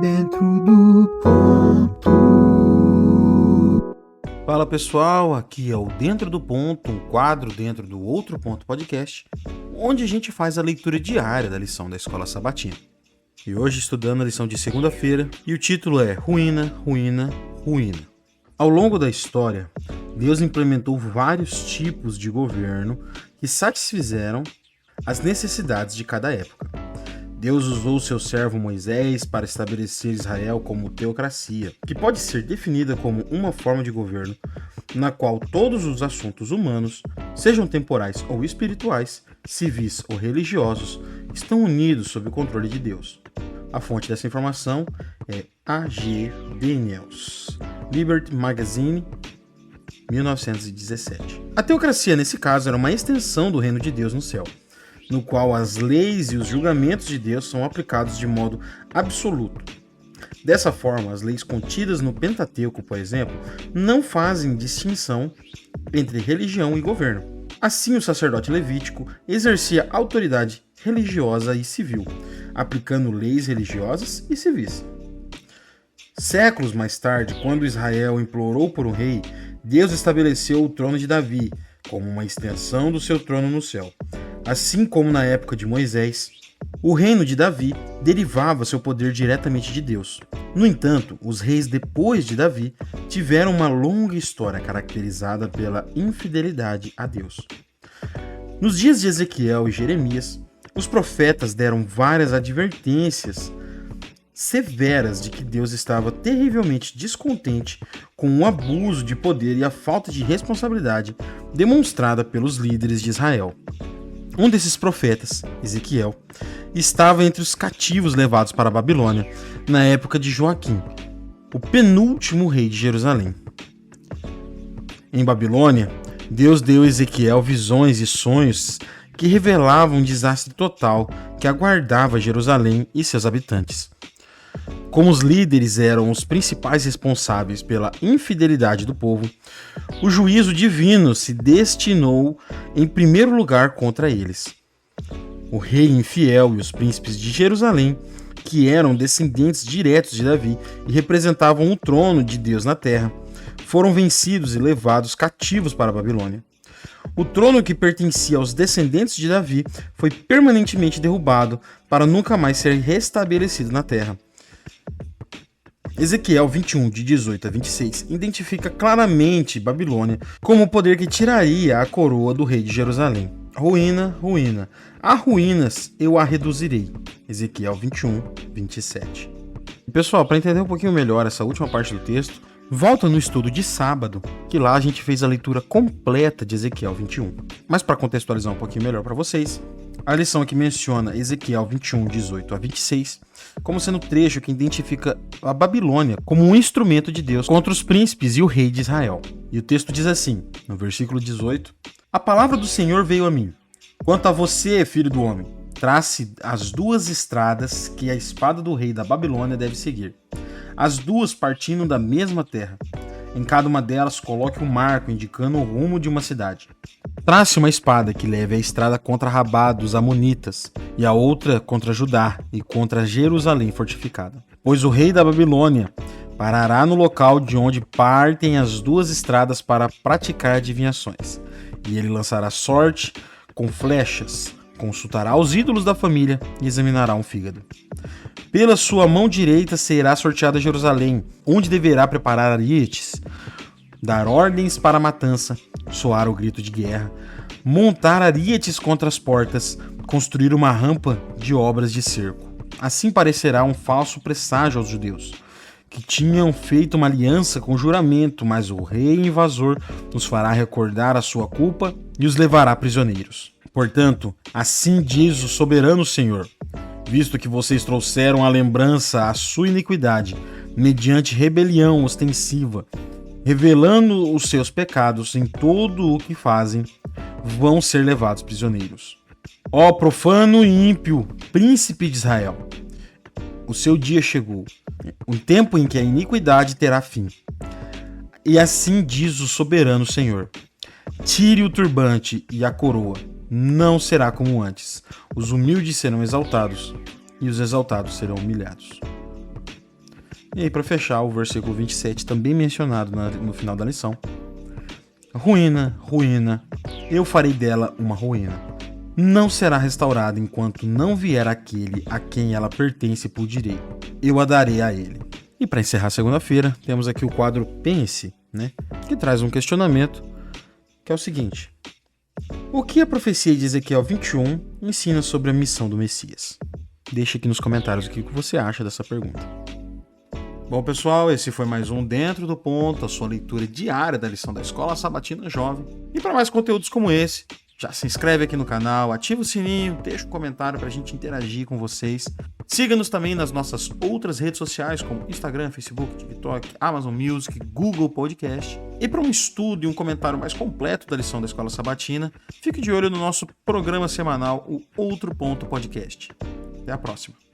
Dentro do ponto. Fala pessoal, aqui é o Dentro do Ponto, um quadro dentro do Outro Ponto Podcast, onde a gente faz a leitura diária da lição da Escola Sabatina. E hoje estudando a lição de segunda-feira, e o título é Ruína, Ruína, Ruína. Ao longo da história, Deus implementou vários tipos de governo que satisfizeram as necessidades de cada época. Deus usou seu servo Moisés para estabelecer Israel como teocracia, que pode ser definida como uma forma de governo na qual todos os assuntos humanos, sejam temporais ou espirituais, civis ou religiosos, estão unidos sob o controle de Deus. A fonte dessa informação é A.G. Daniels, Liberty Magazine, 1917. A teocracia, nesse caso, era uma extensão do reino de Deus no céu, no qual as leis e os julgamentos de Deus são aplicados de modo absoluto. Dessa forma, as leis contidas no Pentateuco, por exemplo, não fazem distinção entre religião e governo. Assim, o sacerdote levítico exercia autoridade religiosa e civil, aplicando leis religiosas e civis. Séculos mais tarde, quando Israel implorou por um rei, Deus estabeleceu o trono de Davi como uma extensão do seu trono no céu. Assim como na época de Moisés, o reino de Davi derivava seu poder diretamente de Deus. No entanto, os reis depois de Davi tiveram uma longa história caracterizada pela infidelidade a Deus. Nos dias de Ezequiel e Jeremias, os profetas deram várias advertências severas de que Deus estava terrivelmente descontente com o abuso de poder e a falta de responsabilidade demonstrada pelos líderes de Israel. Um desses profetas, Ezequiel, estava entre os cativos levados para a Babilônia na época de Joaquim, o penúltimo rei de Jerusalém. Em Babilônia, Deus deu a Ezequiel visões e sonhos que revelavam um desastre total que aguardava Jerusalém e seus habitantes. Como os líderes eram os principais responsáveis pela infidelidade do povo, o juízo divino se destinou em primeiro lugar contra eles. O rei infiel e os príncipes de Jerusalém, que eram descendentes diretos de Davi e representavam o trono de Deus na terra, foram vencidos e levados cativos para a Babilônia. O trono que pertencia aos descendentes de Davi foi permanentemente derrubado para nunca mais ser restabelecido na terra. Ezequiel 21, de 18 a 26, identifica claramente Babilônia como o poder que tiraria a coroa do rei de Jerusalém. Ruína, ruína. A ruínas eu a reduzirei. Ezequiel 21, 27. Pessoal, para entender um pouquinho melhor essa última parte do texto, volta no estudo de sábado, que lá a gente fez a leitura completa de Ezequiel 21. Mas para contextualizar um pouquinho melhor para vocês, a lição aqui menciona Ezequiel 21, 18 a 26, como sendo o trecho que identifica a Babilônia como um instrumento de Deus contra os príncipes e o rei de Israel. E o texto diz assim, no versículo 18, A palavra do Senhor veio a mim. Quanto a você, filho do homem, trace as duas estradas que a espada do rei da Babilônia deve seguir. As duas partindo da mesma terra. Em cada uma delas, coloque um marco indicando o rumo de uma cidade. Trace uma espada que leve a estrada contra Rabá dos Amonitas, e a outra contra Judá e contra Jerusalém fortificada. Pois o rei da Babilônia parará no local de onde partem as duas estradas para praticar adivinhações. E ele lançará sorte com flechas, consultará os ídolos da família e examinará um fígado. Pela sua mão direita será sorteada Jerusalém, onde deverá preparar arietes, dar ordens para a matança, soar o grito de guerra, montar arietes contra as portas, construir uma rampa de obras de cerco. Assim parecerá um falso presságio aos judeus, que tinham feito uma aliança com juramento, mas o rei invasor os fará recordar a sua culpa e os levará prisioneiros. Portanto, assim diz o soberano Senhor, visto que vocês trouxeram à lembrança a sua iniquidade, mediante rebelião ostensiva, revelando os seus pecados em todo o que fazem, vão ser levados prisioneiros. Ó profano e ímpio, príncipe de Israel, o seu dia chegou, um tempo em que a iniquidade terá fim. E assim diz o soberano Senhor, tire o turbante e a coroa, não será como antes. Os humildes serão exaltados e os exaltados serão humilhados. E aí, para fechar, o versículo 27, também mencionado no final da lição. Ruína, ruína, eu farei dela uma ruína. Não será restaurada enquanto não vier aquele a quem ela pertence por direito. Eu a darei a ele. E para encerrar segunda-feira, temos aqui o quadro Pense, né? Que traz um questionamento, que é o seguinte. O que a profecia de Ezequiel 21 ensina sobre a missão do Messias? Deixe aqui nos comentários o que você acha dessa pergunta. Bom, pessoal, esse foi mais um Dentro do Ponto, a sua leitura diária da lição da Escola Sabatina Jovem. E para mais conteúdos como esse, já se inscreve aqui no canal, ativa o sininho, deixa um comentário para a gente interagir com vocês. Siga-nos também nas nossas outras redes sociais, como Instagram, Facebook, TikTok, Amazon Music, Google Podcast. E para um estudo e um comentário mais completo da lição da Escola Sabatina, fique de olho no nosso programa semanal, o Outro Ponto Podcast. Até a próxima.